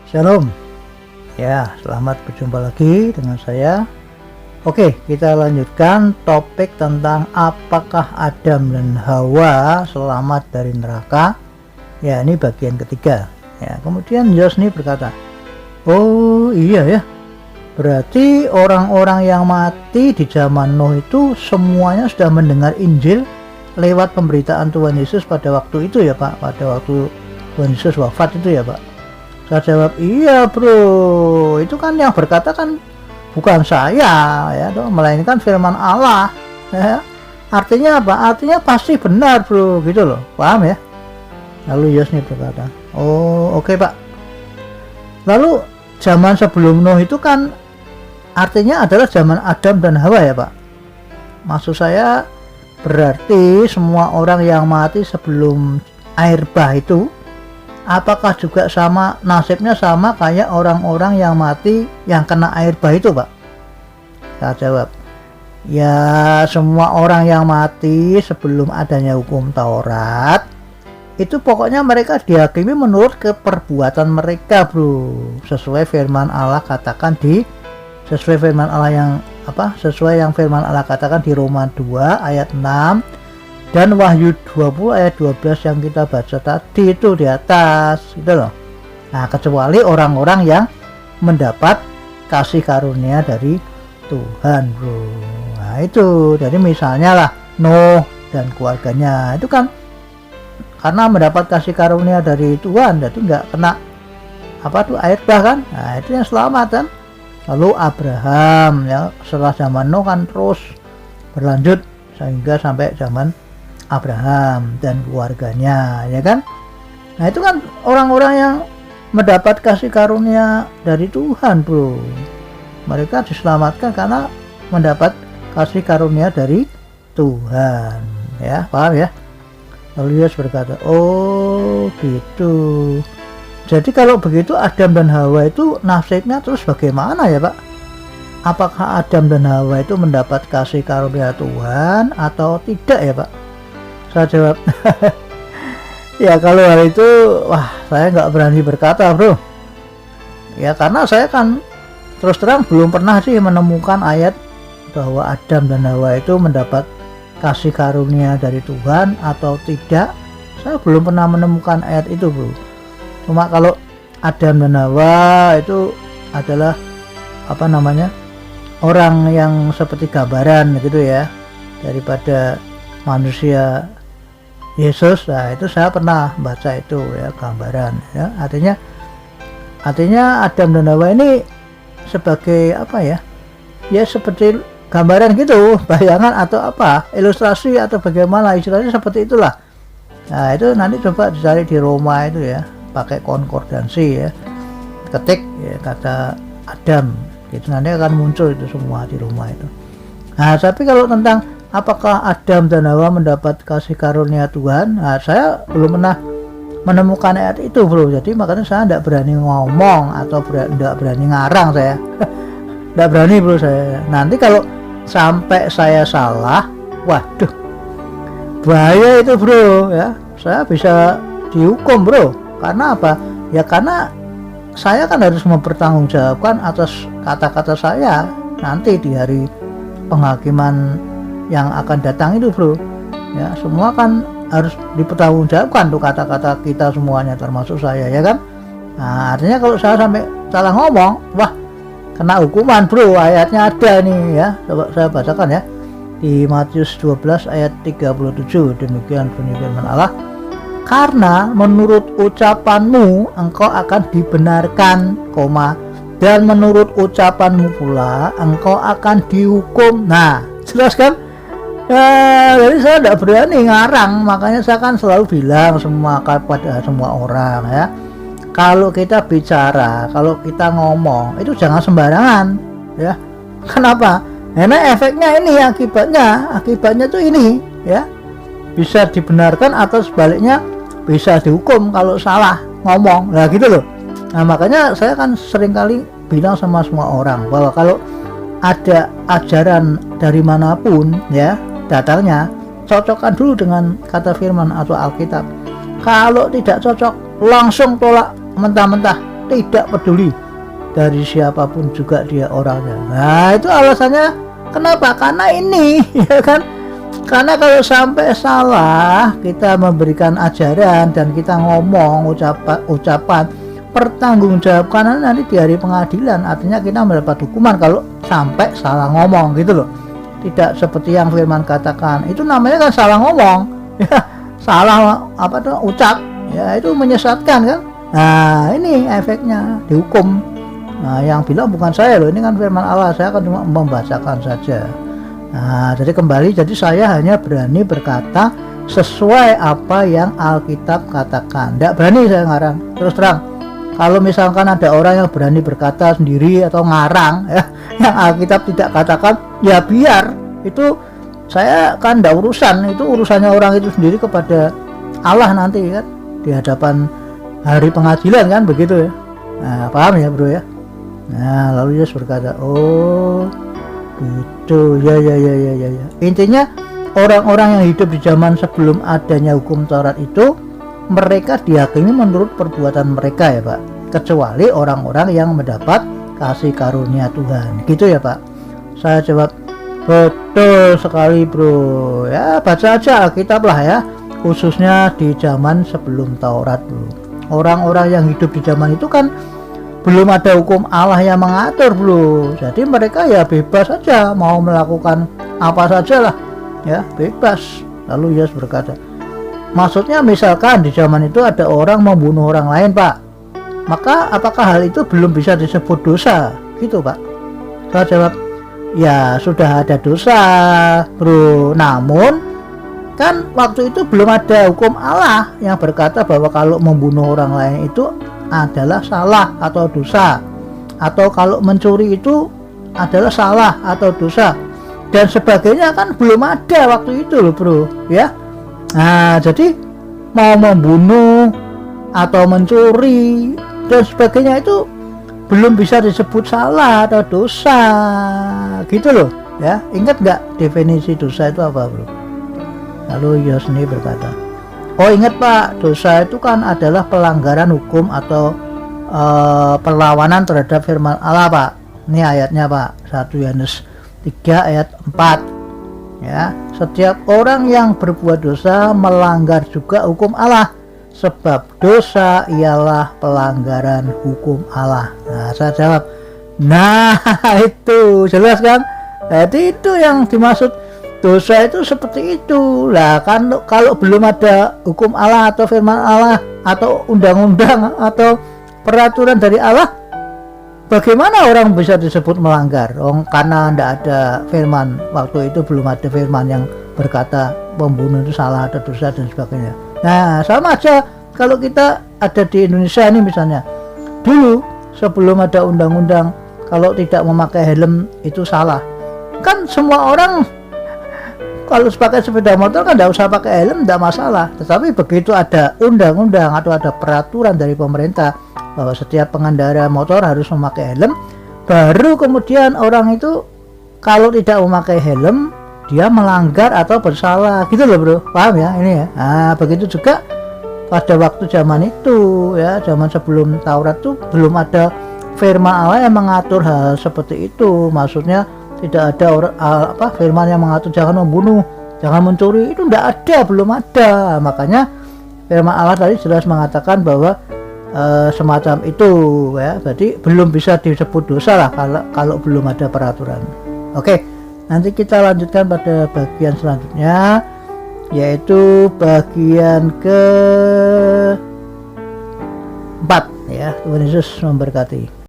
Shalom. Ya, selamat berjumpa lagi dengan saya. Oke, kita lanjutkan topik tentang apakah Adam dan Hawa selamat dari neraka. Ya, ini bagian ketiga. Ya, kemudian Yosni berkata, oh iya ya, berarti orang-orang yang mati di zaman Nuh itu semuanya sudah mendengar Injil lewat pemberitaan Tuhan Yesus pada waktu itu ya Pak, pada waktu Tuhan Yesus wafat itu ya Pak. Saya jawab, iya bro, itu kan yang berkata kan bukan saya ya, melainkan firman Allah ya. Artinya apa? Artinya pasti benar bro, gitu loh, paham ya? Lalu Yosni berkata, oh oke Pak. Lalu zaman sebelum Nuh itu kan artinya adalah zaman Adam dan Hawa ya Pak. Maksud saya berarti semua orang yang mati sebelum air bah itu, apakah juga sama nasibnya sama kayak orang-orang yang mati yang kena air bah itu Pak? Saya jawab, ya semua orang yang mati sebelum adanya hukum Taurat itu pokoknya mereka dihakimi menurut keperbuatan mereka bro, sesuai firman Allah katakan sesuai firman Allah yang firman Allah katakan di Roma 2 ayat 6 dan Wahyu 20 ayat 12 yang kita baca tadi itu di atas gitu loh. Nah, kecuali orang-orang yang mendapat kasih karunia dari Tuhan bro. Nah itu, jadi misalnya lah Nuh dan keluarganya itu kan karena mendapat kasih karunia dari Tuhan, jadi nggak kena air bah kan. Nah itu yang selamat kan. Lalu Abraham ya, setelah zaman Nuh kan terus berlanjut sehingga sampai zaman Abraham dan keluarganya ya kan. Nah itu kan orang-orang yang mendapat kasih karunia dari Tuhan bro. Mereka diselamatkan karena mendapat kasih karunia dari Tuhan ya, paham ya? Lalu Yesus berkata, oh gitu. Jadi kalau begitu Adam dan Hawa itu nasibnya terus bagaimana ya Pak? Apakah Adam dan Hawa itu mendapat kasih karunia Tuhan atau tidak ya Pak? Saya jawab, ya kalau hal itu, wah saya nggak berani berkata bro. Ya karena saya kan terus terang belum pernah sih menemukan ayat bahwa Adam dan Hawa itu mendapat kasih karunia dari Tuhan atau tidak. Saya belum pernah menemukan ayat itu bro. Cuma kalau Adam dan Hawa itu adalah orang yang seperti gambaran gitu ya daripada manusia Yesus. Nah itu saya pernah baca itu ya, gambaran ya, artinya Adam dan Hawa ini sebagai ya seperti gambaran gitu, bayangan atau ilustrasi atau bagaimana istilahnya seperti itulah. Nah itu nanti coba dicari di Roma itu ya, pakai konkordansi ya, ketik ya kata Adam gitu, nanti akan muncul itu semua di Roma itu. Nah tapi kalau tentang apakah Adam dan Hawa mendapat kasih karunia Tuhan, nah saya belum pernah menemukan ayat itu bro. Jadi makanya saya tidak berani ngomong atau tidak berani ngarang saya. Tidak berani bro saya. Nanti kalau sampai saya salah, waduh bahaya itu bro ya. Saya bisa dihukum bro. Karena apa? Ya karena saya kan harus mempertanggungjawabkan atas kata-kata saya nanti di hari penghakiman yang akan datang itu bro ya. Semua kan harus dipertanggungjawabkan tuh kata-kata kita semuanya, termasuk saya ya kan. Nah artinya kalau saya sampai salah ngomong, wah kena hukuman bro. Ayatnya ada nih ya, coba saya bacakan ya di Matius 12 ayat 37. Demikian bunyi firman Allah, karena menurut ucapanmu engkau akan dibenarkan, dan menurut ucapanmu pula engkau akan dihukum. Nah jelas kan. Ya, jadi saya tidak berani ngarang, makanya saya kan selalu bilang kepada semua orang ya, kalau kita bicara, kalau kita ngomong itu jangan sembarangan ya. Kenapa? Karena efeknya ini, akibatnya tuh ini ya, bisa dibenarkan atau sebaliknya bisa dihukum kalau salah ngomong. Nah gitu loh. Nah makanya saya kan seringkali bilang sama semua orang bahwa kalau ada ajaran dari manapun ya datangnya, cocokkan dulu dengan kata firman atau Alkitab. Kalau tidak cocok, langsung tolak mentah-mentah tidak peduli dari siapapun juga dia orangnya. Nah, itu alasannya kenapa? Karena ini ya kan, karena kalau sampai salah kita memberikan ajaran dan kita ngomong ucapan pertanggungjawabkan nanti di hari pengadilan, artinya kita mendapat hukuman kalau sampai salah ngomong gitu loh. Tidak seperti yang firman katakan, itu namanya kan salah ngomong ya, salah apa tuh ucap ya, itu menyesatkan kan. Nah, ini efeknya dihukum. Nah, yang bilang bukan saya loh, ini kan firman Allah, saya kan cuma membacakan saja. Nah, jadi kembali, jadi saya hanya berani berkata sesuai apa yang Alkitab katakan. Tidak berani saya ngarang. Terus terang, kalau misalkan ada orang yang berani berkata sendiri atau ngarang ya, yang Alkitab tidak katakan, ya biar, itu saya kan tidak urusan, itu urusannya orang itu sendiri kepada Allah nanti kan, di hadapan hari pengadilan kan, begitu ya. Nah, paham ya bro ya. Nah, lalu Yesus berkata, oh gitu ya. Intinya orang-orang yang hidup di zaman sebelum adanya hukum Taurat itu, mereka dihakimi menurut perbuatan mereka ya Pak, kecuali orang-orang yang mendapat kasih karunia Tuhan, gitu ya Pak. Saya jawab, betul sekali bro ya, baca aja Alkitab lah ya, khususnya di zaman sebelum Taurat bro. Orang-orang yang hidup di zaman itu kan belum ada hukum Allah yang mengatur bro, jadi mereka ya bebas saja mau melakukan apa saja lah ya, bebas. Lalu Yesus berkata, maksudnya misalkan di zaman itu ada orang membunuh orang lain Pak, maka apakah hal itu belum bisa disebut dosa gitu Pak? Saya jawab, ya sudah ada dosa bro, namun kan waktu itu belum ada hukum Allah yang berkata bahwa kalau membunuh orang lain itu adalah salah atau dosa, atau kalau mencuri itu adalah salah atau dosa dan sebagainya, kan belum ada waktu itu loh bro ya. Nah, jadi mau membunuh atau mencuri dan sebagainya itu belum bisa disebut salah atau dosa gitu loh ya. Ingat nggak definisi dosa itu apa bro? Lalu Yesus sendiri berkata, oh ingat Pak, dosa itu kan adalah pelanggaran hukum atau perlawanan terhadap firman Allah Pak. Ini ayatnya Pak, 1 Yohanes 3 ayat 4 ya. Setiap orang yang berbuat dosa melanggar juga hukum Allah, sebab dosa ialah pelanggaran hukum Allah. Nah, saya jawab, nah itu jelas kan. Jadi itu yang dimaksud dosa itu seperti itu lah kan. Kalau belum ada hukum Allah atau firman Allah atau undang-undang atau peraturan dari Allah, bagaimana orang bisa disebut melanggar? Karena tidak ada firman, waktu itu belum ada firman yang berkata pembunuh itu salah atau dosa dan sebagainya. Nah, sama aja kalau kita ada di Indonesia ini misalnya, dulu sebelum ada undang-undang kalau tidak memakai helm itu salah, kan semua orang kalau pakai sepeda motor kan tidak usah pakai helm, tidak masalah. Tetapi begitu ada undang-undang atau ada peraturan dari pemerintah bahwa setiap pengendara motor harus memakai helm, baru kemudian orang itu kalau tidak memakai helm dia melanggar atau bersalah gitu loh bro, paham ya ini ya. Nah, begitu juga pada waktu zaman itu ya, zaman sebelum Taurat tuh belum ada firman Allah yang mengatur hal seperti itu. Maksudnya tidak ada firman yang mengatur jangan membunuh, jangan mencuri, itu tidak ada, belum ada. Makanya firman Allah tadi jelas mengatakan bahwa semacam itu ya, berarti belum bisa disebut dosa lah kalau belum ada peraturan. Oke, nanti kita lanjutkan pada bagian selanjutnya, yaitu bagian ke-4 ya. Tuhan Yesus memberkati.